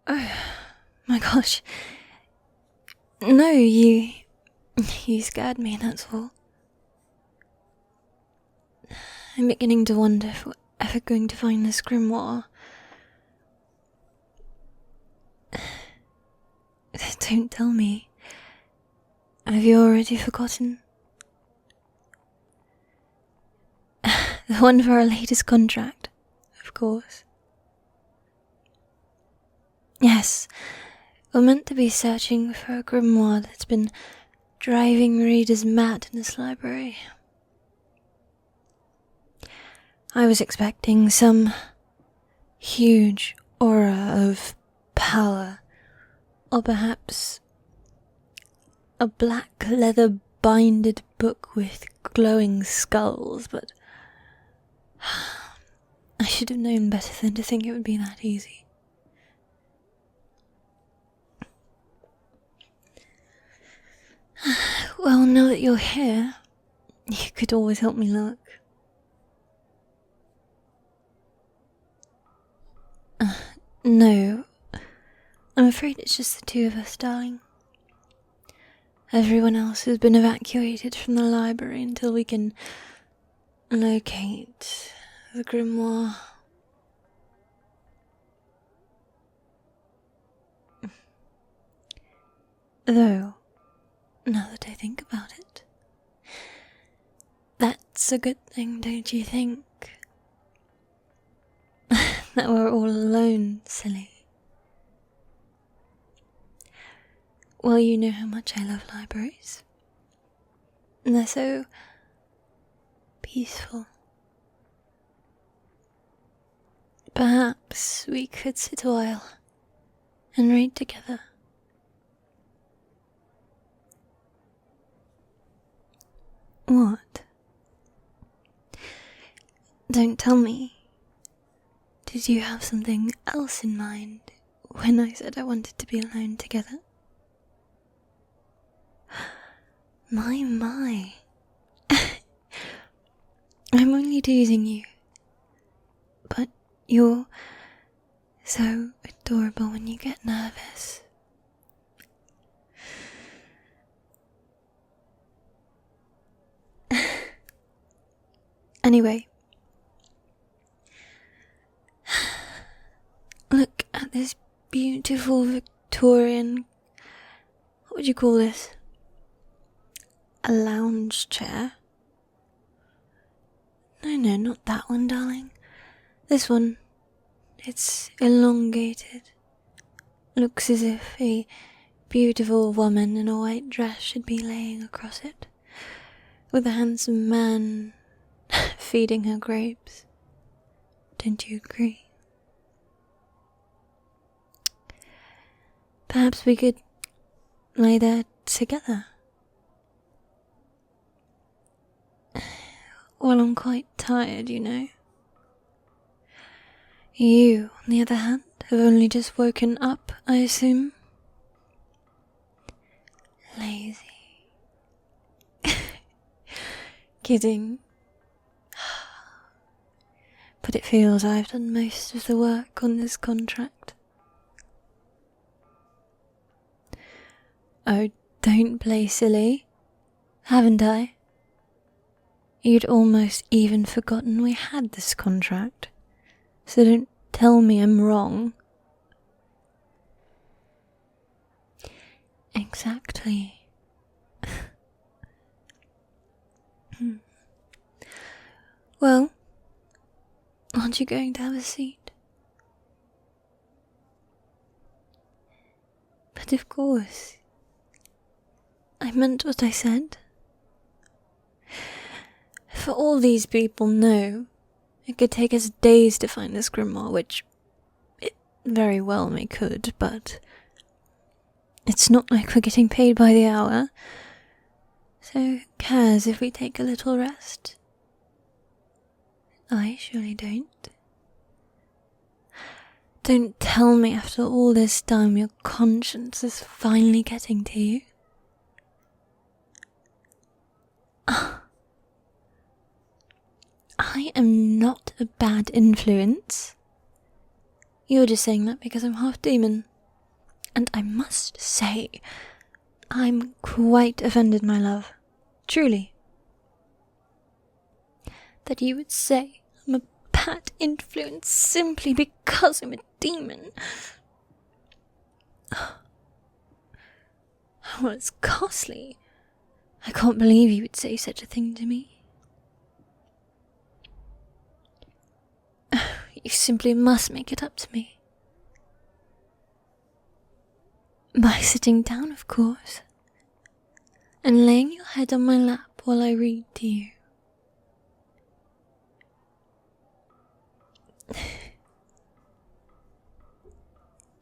Oh, my gosh. No, you scared me, that's all. I'm beginning to wonder if we're ever going to find this grimoire. Don't tell me. Have you already forgotten? The one for our latest contract, of course. Yes, we're meant to be searching for a grimoire that's been driving readers mad in this library. I was expecting some huge aura of power, or perhaps a black leather-binded book with glowing skulls, but I should have known better than to think it would be that easy. Well, now that you're here, you could always help me look. No, I'm afraid it's just the two of us, darling. Everyone else has been evacuated from the library until we can locate the grimoire. Though, now that I think about it, that's a good thing, don't you think? That we're all alone, silly. Well, you know how much I love libraries. And they're so peaceful. Perhaps we could sit a while and read together. What? Don't tell me. Did you have something else in mind when I said I wanted to be alone together? My. I'm only teasing you. But you're so adorable when you get nervous. Anyway, look at this beautiful Victorian, what would you call this? A lounge chair? No, not that one, darling. This one. It's elongated. Looks as if a beautiful woman in a white dress should be laying across it, with a handsome man feeding her grapes. Don't you agree? Perhaps we could lay there together. Well, I'm quite tired, you know. You, on the other hand, have only just woken up, I assume. Lazy. Kidding. But it feels I've done most of the work on this contract. Oh, don't play silly. Haven't I? You'd almost even forgotten we had this contract. So don't tell me I'm wrong. Exactly. Well, aren't you going to have a seat? But of course, I meant what I said. For all these people know, it could take us days to find this grimoire, which it very well may could, but it's not like we're getting paid by the hour, so who cares if we take a little rest? I surely don't. Don't tell me after all this time your conscience is finally getting to you. I am not a bad influence. You're just saying that because I'm half demon. And I must say, I'm quite offended, my love. Truly. That you would say I'm a bad influence simply because I'm a demon. Well, it's costly. I can't believe you would say such a thing to me. You simply must make it up to me. By sitting down, of course, and laying your head on my lap while I read to you.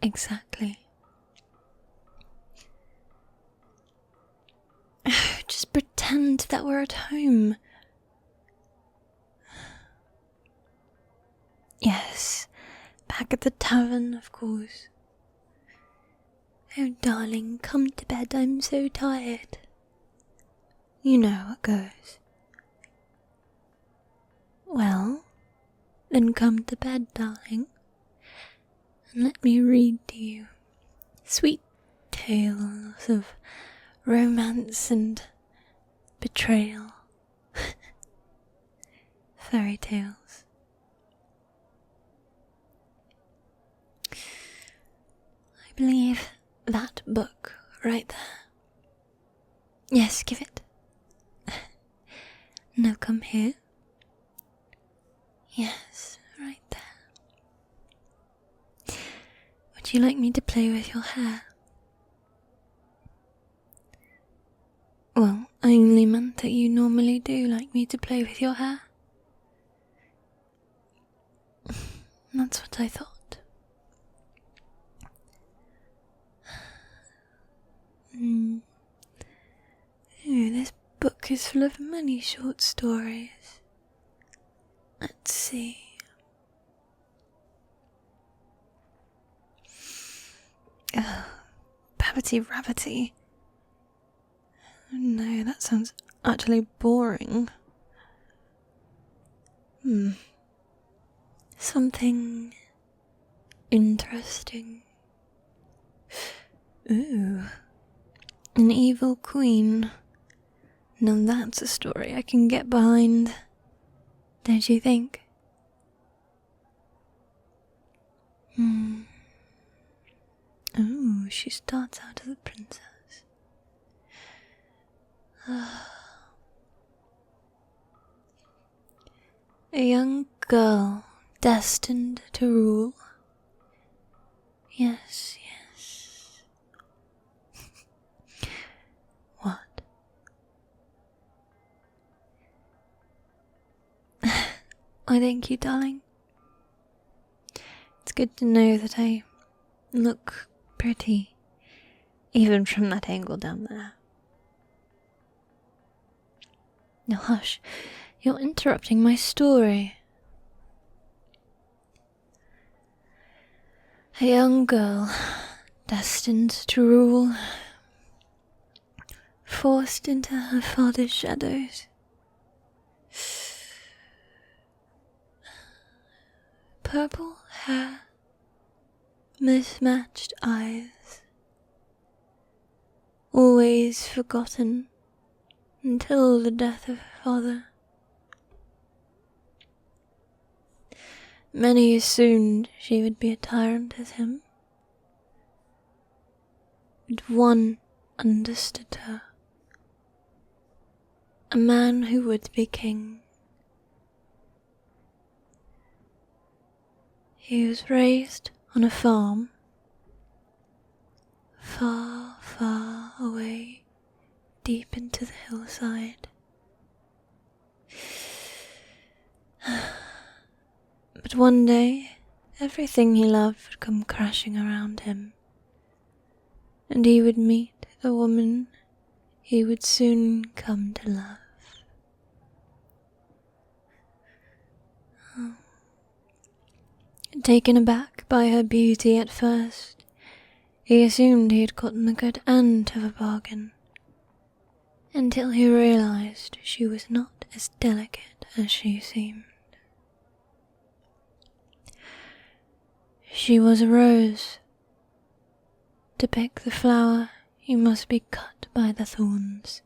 Exactly. Just pretend that we're at home. Yes, back at the tavern, of course. Oh, darling, come to bed, I'm so tired. You know how it goes. Well, then come to bed, darling, and let me read to you sweet tales of romance and betrayal. Fairy tales. I believe that book right there. Yes, give it. Now come here. Yes, right there. Would you like me to play with your hair? Well, I only meant that you normally do like me to play with your hair. That's what I thought. Ooh, this book is full of many short stories. Let's see. Oh, Babbity Rabbity. No, that sounds utterly boring. Something interesting. Ooh, an evil queen. Now that's a story I can get behind. Don't you think? Oh, she starts out as a princess. A young girl destined to rule. Yes, yes. What? Why, thank you, darling. It's good to know that I look pretty, even from that angle down there. Now hush, you're interrupting my story. A young girl, destined to rule, forced into her father's shadows. Purple hair, mismatched eyes, always forgotten until the death of her father. Many assumed she would be a tyrant as him, but one understood her. A man who would be king. He was raised on a farm, far, far away, deep into the hillside. But one day, everything he loved would come crashing around him, and he would meet the woman he would soon come to love. Taken aback by her beauty at first, he assumed he had gotten the good end of a bargain, until he realized she was not as delicate as she seemed. She was a rose. To pick the flower, you must be cut by the thorns.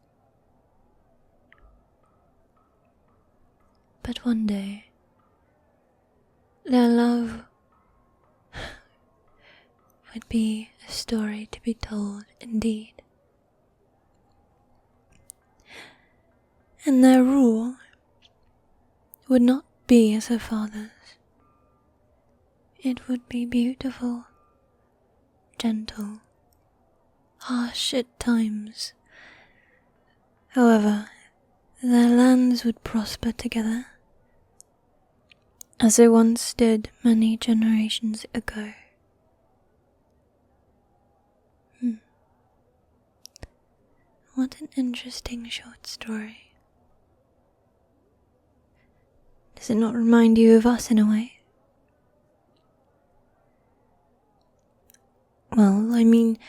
But one day, their love would be a story to be told indeed. And their rule would not be as her father's. It would be beautiful, gentle, harsh at times. However, their lands would prosper together, as they once did many generations ago. What an interesting short story. Does it not remind you of us in a way? Well, I mean,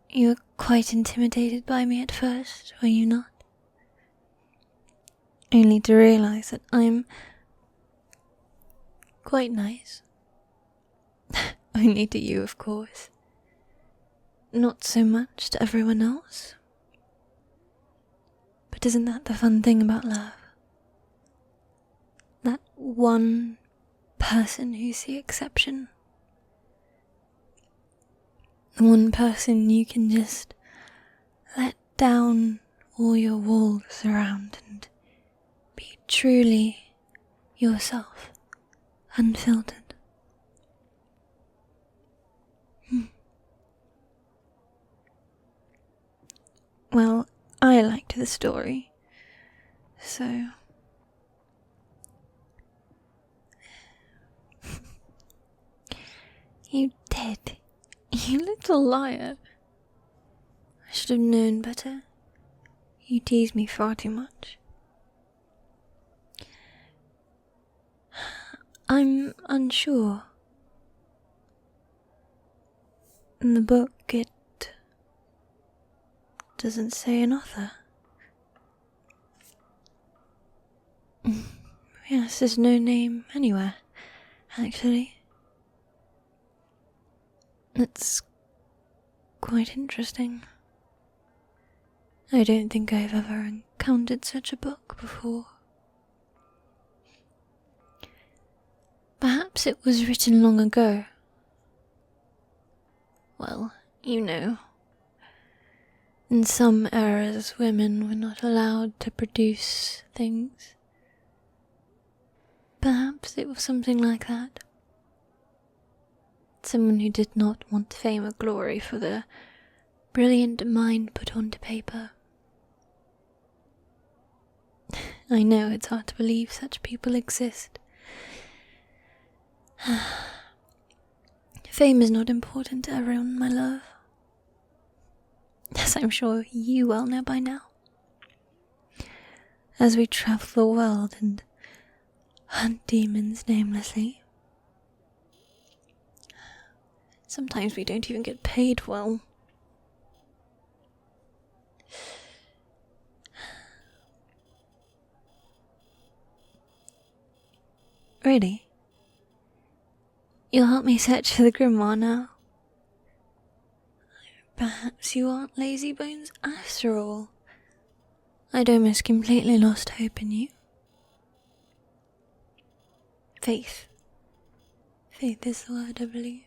you were quite intimidated by me at first, were you not? Only to realize that I'm quite nice. Only to you, of course. Not so much to everyone else. But isn't that the fun thing about love? That one person who's the exception. The one person you can just let down all your walls around and be truly yourself, unfiltered. Well, I liked the story, so... You did. You little liar. I should have known better. You tease me far too much. I'm unsure. In the book, it doesn't say an author. Yes, there's no name anywhere, actually. It's quite interesting. I don't think I've ever encountered such a book before. Perhaps it was written long ago. Well, you know. In some eras, women were not allowed to produce things. Perhaps it was something like that. Someone who did not want fame or glory for the brilliant mind put onto paper. I know it's hard to believe such people exist. Fame is not important to everyone, my love. As I'm sure you well know by now. As we travel the world and hunt demons namelessly. Sometimes we don't even get paid well. Really? You'll help me search for the grimoire now? Perhaps you aren't lazy bones after all. I'd almost completely lost hope in you. Faith. Faith is the word, I believe.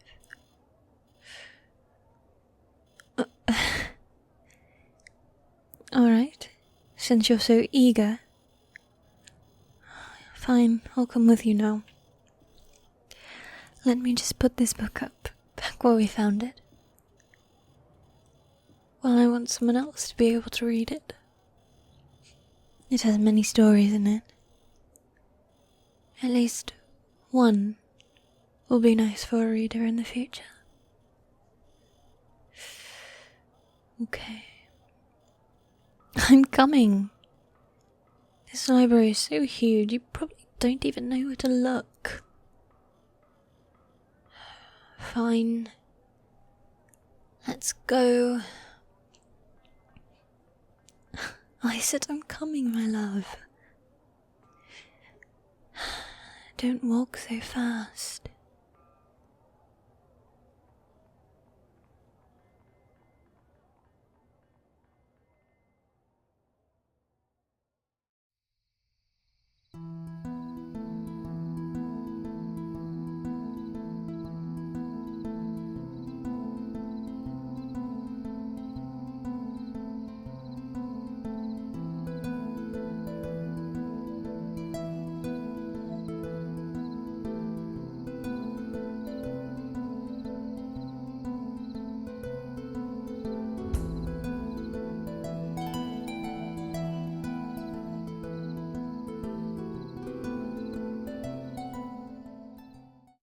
Alright, since you're so eager. Fine, I'll come with you now. Let me just put this book up, back where we found it. Well, I want someone else to be able to read it. It has many stories in it. At least one will be nice for a reader in the future. Okay. I'm coming. This library is so huge, you probably don't even know where to look. Fine. Let's go. I said I'm coming, my love. Don't walk so fast.